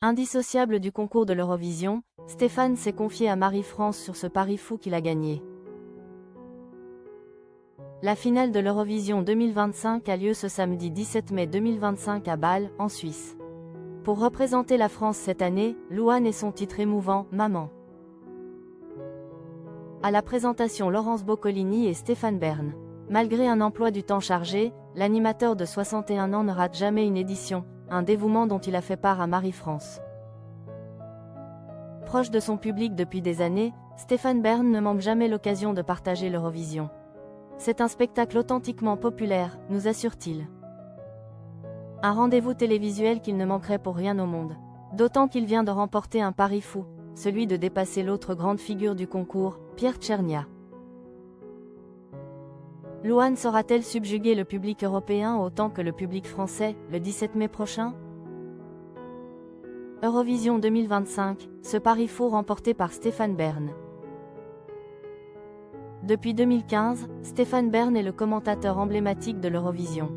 Indissociable du concours de l'Eurovision, Stéphane s'est confié à Marie-France sur ce pari fou qu'il a gagné. La finale de l'Eurovision 2025 a lieu ce samedi 17 mai 2025 à Bâle, en Suisse. Pour représenter la France cette année, Louane et son titre émouvant, Maman. À la présentation, Laurence Boccolini et Stéphane Bern. Malgré un emploi du temps chargé, l'animateur de 61 ans ne rate jamais une édition, un dévouement dont il a fait part à Marie-France. Proche de son public depuis des années, Stéphane Bern ne manque jamais l'occasion de partager l'Eurovision. C'est un spectacle authentiquement populaire, nous assure-t-il. Un rendez-vous télévisuel qu'il ne manquerait pour rien au monde. D'autant qu'il vient de remporter un pari fou, celui de dépasser l'autre grande figure du concours, Pierre Tchernia. Louane saura-t-elle subjuguer le public européen autant que le public français, le 17 mai prochain? Eurovision 2025, ce pari fou remporté par Stéphane Bern. Depuis 2015, Stéphane Bern est le commentateur emblématique de l'Eurovision.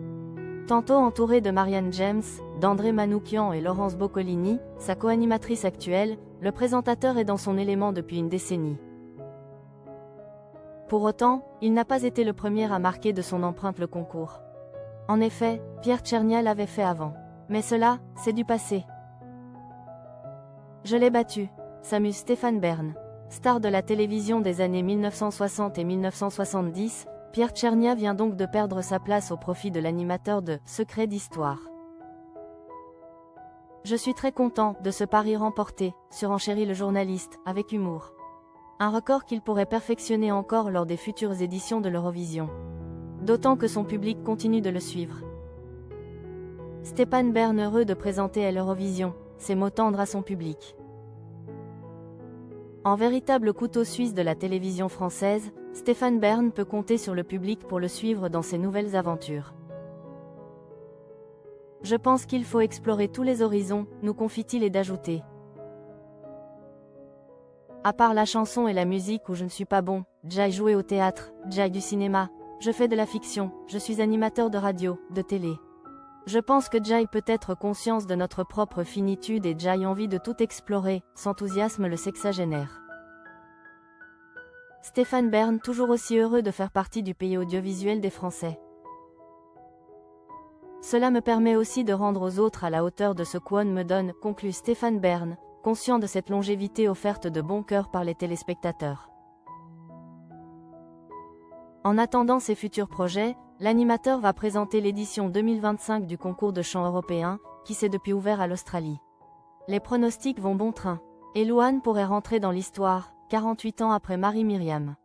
Tantôt entouré de Marianne James, d'André Manoukian et Laurence Boccolini, sa co-animatrice actuelle, le présentateur est dans son élément depuis une décennie. Pour autant, il n'a pas été le premier à marquer de son empreinte le concours. En effet, Pierre Tchernia l'avait fait avant. Mais cela, c'est du passé. Je l'ai battu, s'amuse Stéphane Bern. Star de la télévision des années 1960 et 1970, Pierre Tchernia vient donc de perdre sa place au profit de l'animateur de Secrets d'Histoire. Je suis très content de ce pari remporté, surenchérit le journaliste, avec humour. Un record qu'il pourrait perfectionner encore lors des futures éditions de l'Eurovision. D'autant que son public continue de le suivre. Stéphane Bern heureux de présenter l'Eurovision, ses mots tendres à son public. En véritable couteau suisse de la télévision française, Stéphane Bern peut compter sur le public pour le suivre dans ses nouvelles aventures. Je pense qu'il faut explorer tous les horizons, nous confie-t-il et d'ajouter. À part la chanson et la musique où je ne suis pas bon, j'aille jouer au théâtre, j'aille du cinéma, je fais de la fiction, je suis animateur de radio, de télé. Je pense que Jai peut être conscience de notre propre finitude et Jai envie de tout explorer, s'enthousiasme le sexagénaire. Stéphane Bern toujours aussi heureux de faire partie du pays audiovisuel des Français. Cela me permet aussi de rendre aux autres à la hauteur de ce qu'on me donne, conclut Stéphane Bern, conscient de cette longévité offerte de bon cœur par les téléspectateurs. En attendant ses futurs projets, l'animateur va présenter l'édition 2025 du concours de chant européen, qui s'est depuis ouvert à l'Australie. Les pronostics vont bon train. Et Louane pourrait rentrer dans l'histoire, 48 ans après Marie-Myriam.